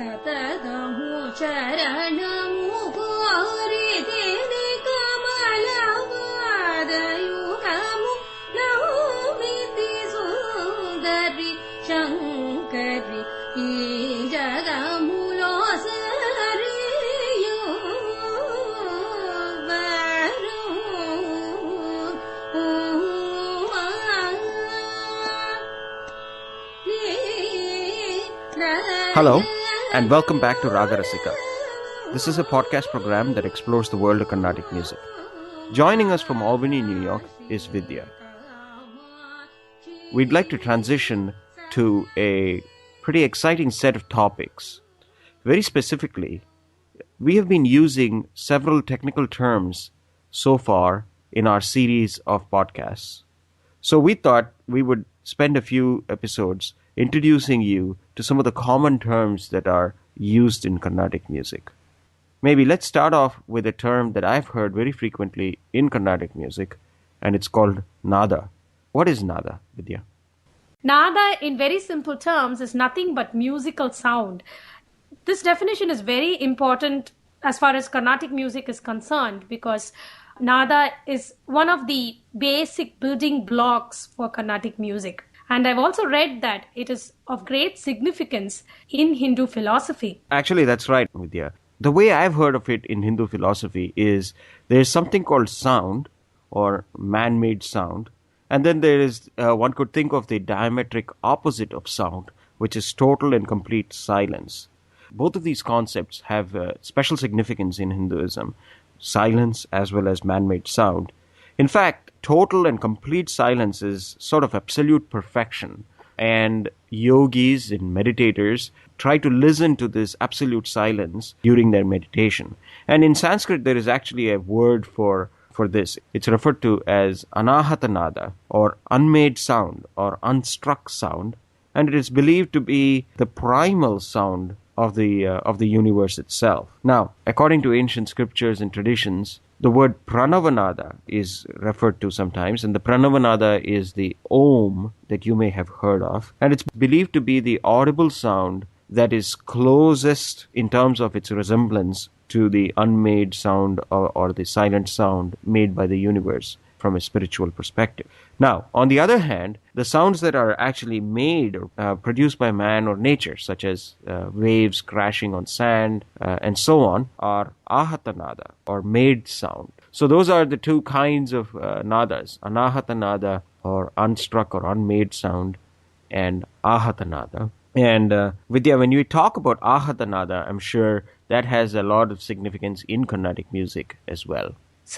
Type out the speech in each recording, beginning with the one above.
ಸತತಮು ಚರಣಮು ಕೋರಿದೆನೆ ಕಮಲವಾದಯುಗಮು ನೌಮಿತಿ ಸುಂದರಿ ಶಂಕರಿ ಈ ಜಗಮುಲೋ Sarayu Hello, and welcome back to Raaga Rasika. This is a podcast program that explores the world of Carnatic music. Joining us from Albany, New York is Vidya. We'd like to transition to a pretty exciting set of topics. Very specifically, we have been using several technical terms so far in our series of podcasts. So we thought we would spend a few episodes introducing you to some of the common terms that are used in Carnatic music. Maybe let's start off with a term that I've heard very frequently in Carnatic music, and it's called Naada. What is Naada, Vidya? Naada, in very simple terms, is nothing but musical sound. This definition is very important as far as Carnatic music is concerned because Naada is one of the basic building blocks for Carnatic music. And I've also read that it is of great significance in Hindu philosophy. Actually, that's right, Vidya. The way I've heard of it in Hindu philosophy is there's something called sound or man-made sound. And then there is, one could think of the diametric opposite of sound, which is total and complete silence. Both of these concepts have special significance in Hinduism, silence as well as man-made sound. In fact, total and complete silence is sort of absolute perfection. And yogis and meditators try to listen to this absolute silence during their meditation. And in Sanskrit, there is actually a word for this. It's referred to as anahatanada, or unmade sound, or unstruck sound. And it is believed to be the primal sound of the universe itself. Now, according to ancient scriptures and traditions, the word pranavanada is referred to sometimes, and the pranavanada is the om that you may have heard of, and it's believed to be the audible sound that is closest in terms of its resemblance to the unmade sound or the silent sound made by the universe from a spiritual perspective. Now, on the other hand, the sounds that are actually made or produced by man or nature, such as waves crashing on sand and so on, are ahatanada or made sound. So those are the two kinds of nadas, anahatanada or unstruck or unmade sound, and ahatanada. And Vidya, when you talk about ahatanada, I'm sure that has a lot of significance in Carnatic music as well.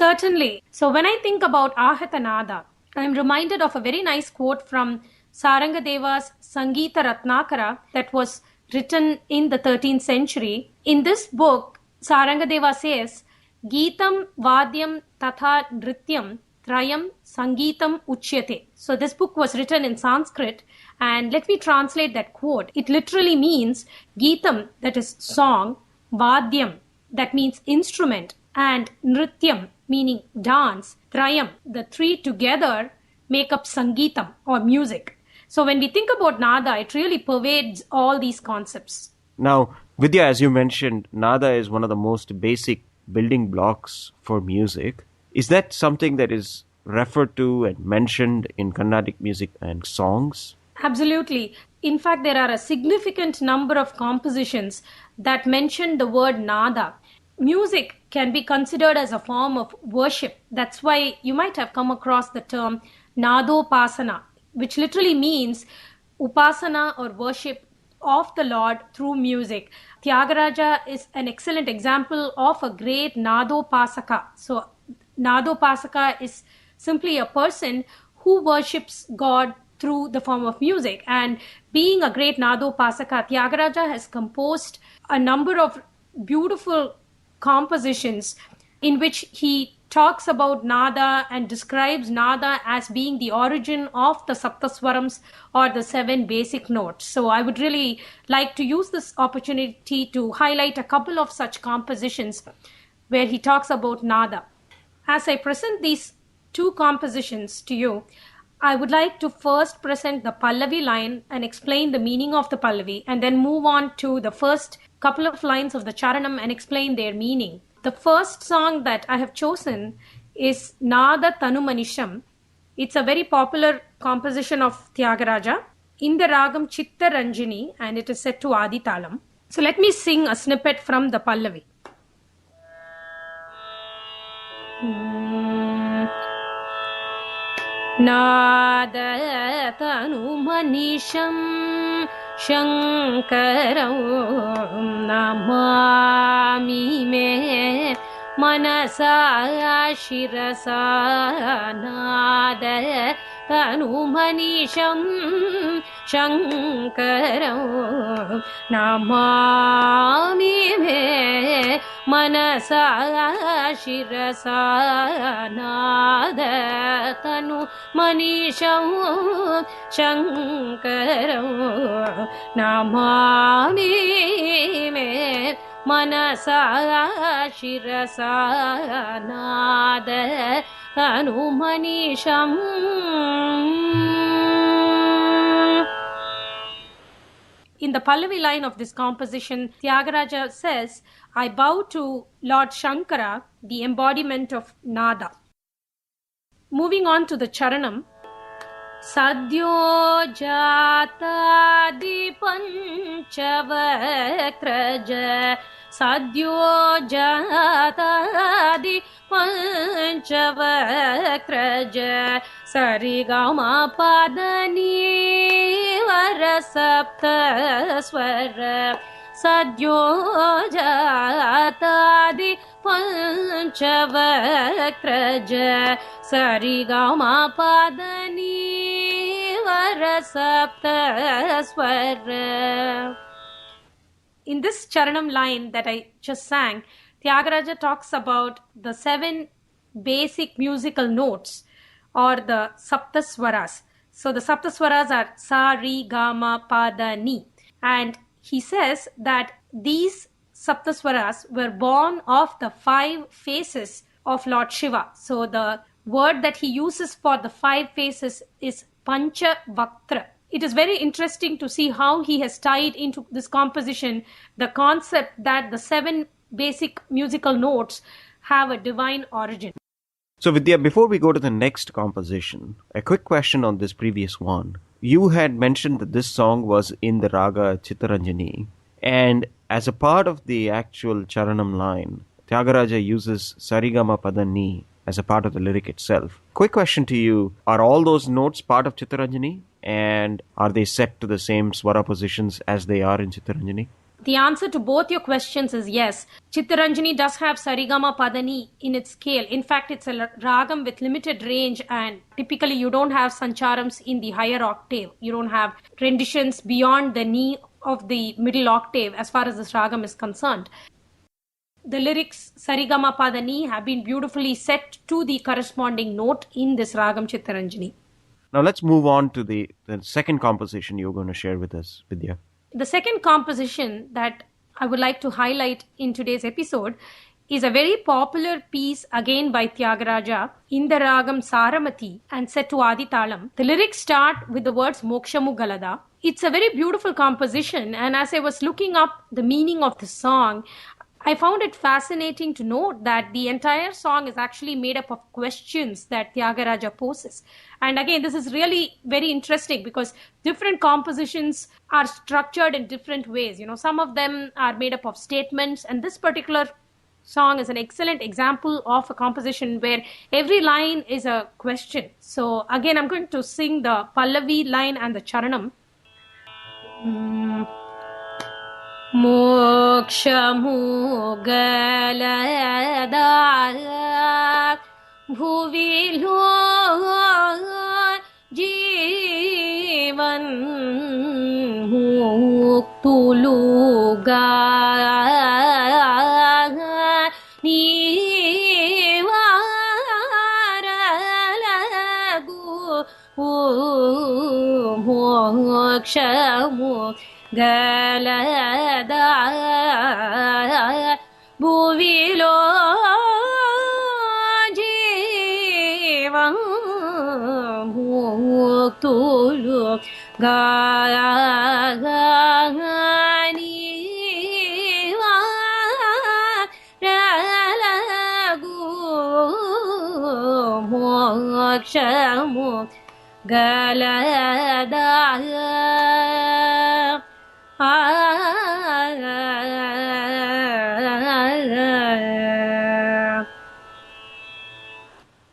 Certainly. So when I think about Ahatanada, I'm reminded of a very nice quote from Sarangadeva's Sangeeta Ratnakara that was written in the 13th century. In this book, Sarangadeva says, Geetam Vadyam Tatha Nrityam Trayam Sangeetam Uchyate. So this book was written in Sanskrit, and let me translate that quote. It literally means Geetam, that is song, Vadyam, that means instrument, and Nrityam, meaning dance, Trayam, the three together make up Sangeetam or music. So when we think about Nada, it really pervades all these concepts. Now, Vidya, as you mentioned, Nada is one of the most basic building blocks for music. Is that something that is referred to and mentioned in Carnatic music and songs? Absolutely. In fact, there are a significant number of compositions that mention the word Nada. Music can be considered as a form of worship. That's why you might have come across the term Nadopasana, which literally means upasana or worship of the Lord through music. Tyagaraja is an excellent example of a great Nadopasaka. So Nadopasaka is simply a person who worships God through the form of music. And being a great Nadopasaka, Tyagaraja has composed a number of beautiful compositions in which he talks about Nada and describes Nada as being the origin of the Saptaswarams or the 7 basic notes. So I would really like to use this opportunity to highlight a couple of such compositions where he talks about Nada. As I present these 2 compositions to you, I would like to first present the Pallavi line and explain the meaning of the Pallavi, and then move on to the first couple of lines of the charanam and explain their meaning. The first song that I have chosen is Naada Tanumanisham. It's a very popular composition of Tyagaraja in the ragam Chitta Ranjini, and it is set to Adi Talam. So let me sing a snippet from the Pallavi. Naada Tanumanisham Shankaram Namami Me Manasa Shirasa Naada Tanumanisham Shankaram Namami Me Manasa Shirasa Naada Tanumanisham Shankaram Namami Me Manasa Shirasa Naada Tanumanisham. In the Pallavi line of this composition, Tyagaraja says, I bow to Lord Shankara, the embodiment of Naada. Moving on to the Charanam, Sadyo Jata Dipanchavakraja Sadyo Jata Dipanchavakraja Sarigama Padani Varasapta Swara Sadyo Jata Dipanchavakraja Sarigama Padani Varasapta Swara. In this Charanam line that I just sang, Tyagaraja talks about the 7 basic musical notes or the Saptaswaras. So the Saptaswaras are Sa, Ri, Ga, Ma, Pa, Da, Ni. And he says that these Saptaswaras were born of the 5 faces of Lord Shiva. So the word that he uses for the 5 faces is Pancha Vaktra. It is very interesting to see how he has tied into this composition the concept that the 7 basic musical notes have a divine origin. So Vidya, before we go to the next composition, a quick question on this previous one. You had mentioned that this song was in the Raga Chittaranjani, and as a part of the actual Charanam line, Tyagaraja uses Sarigama Padani as a part of the lyric itself. Quick question to you, are all those notes part of Chittaranjani, and are they set to the same swara positions as they are in Chittaranjani? The answer to both your questions is yes. Chittaranjani does have Sarigama Padani in its scale. In fact, it's a ragam with limited range, and typically you don't have sancharams in the higher octave. You don't have renditions beyond the knee of the middle octave as far as this ragam is concerned. The lyrics Sarigama Padani have been beautifully set to the corresponding note in this ragam Chittaranjani. Now let's move on to the second composition you're going to share with us, Vidya. The second composition that I would like to highlight in today's episode is a very popular piece again by Tyagaraja in the ragam Saramati and set to Adi Talam. The lyrics start with the words Mokshamu Galada. It's a very beautiful composition, and as I was looking up the meaning of the song, I found it fascinating to note that the entire song is actually made up of questions that Tyagaraja poses. And again, this is really very interesting because different compositions are structured in different ways. You know, some of them are made up of statements, and this particular song is an excellent example of a composition where every line is a question. So again, I'm going to sing the Pallavi line and the Charanam. Mokshamu galada bhuvilo jivan muktuluga nivaralagu mokshamu Galada bhuvilo jivam muktulu gani galada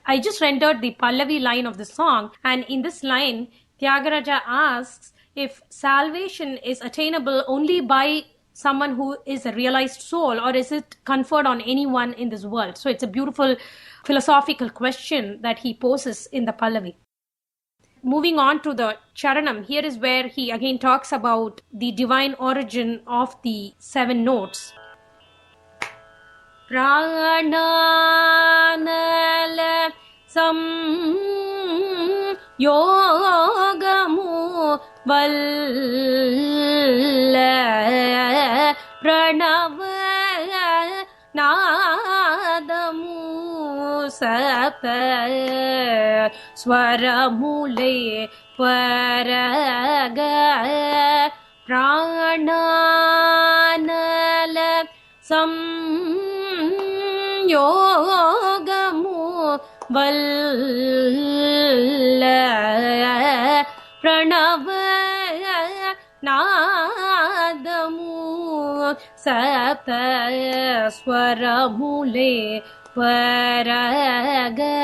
I just rendered the Pallavi line of the song, and in this line, Tyagaraja asks if salvation is attainable only by someone who is a realized soul, or is it conferred on anyone in this world? So it's a beautiful philosophical question that he poses in the Pallavi. Moving on to the Charanam, here is where he again talks about the divine origin of the 7 notes. Prananala yogamu valla pranava nadamu sapta swaramule paraga prananala yogamu valla pranava nadamu sapta swaramule paraga.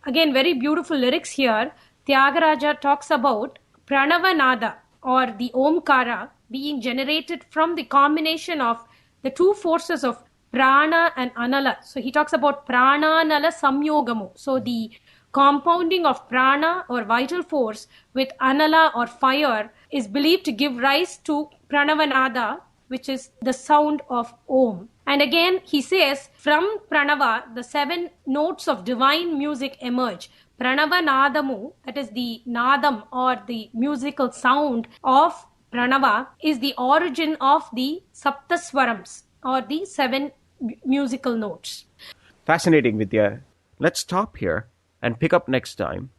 Again, very beautiful lyrics here. Tyagaraja talks about Pranava Nada, or the Omkara, being generated from the combination of the 2 forces of Prana and Anala. So he talks about Prana Anala Samyogamu. So the compounding of Prana, or vital force, with Anala, or fire, is believed to give rise to Pranava Nada, which is the sound of Om. And again, he says, from Pranava, the 7 notes of divine music emerge. Pranava Nadamu, that is the Nadam, or the musical sound of Pranava, is the origin of the Saptaswarams, or the 7 musical notes. Fascinating, Vidya. Let's stop here and pick up next time,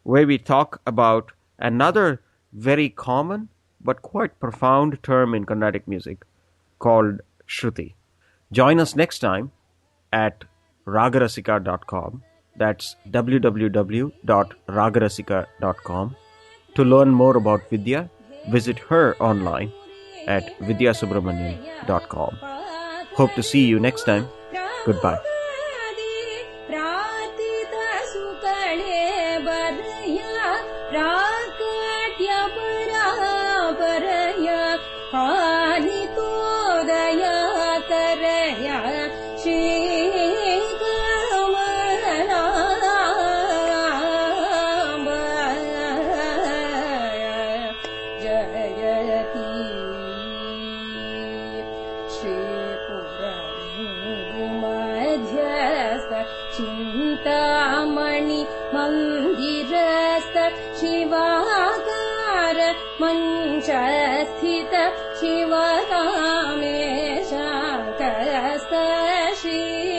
where we talk about another very common but quite profound term in Carnatic music called Shruti. Join us next time at raagarasika.com. That's www.raagarasika.com. To learn more about Vidya, visit her online at vidyasubramanian.com. Hope to see you next time. Goodbye. Chintamani mandirastha shivakara manchasthita shivaramesha kasta shri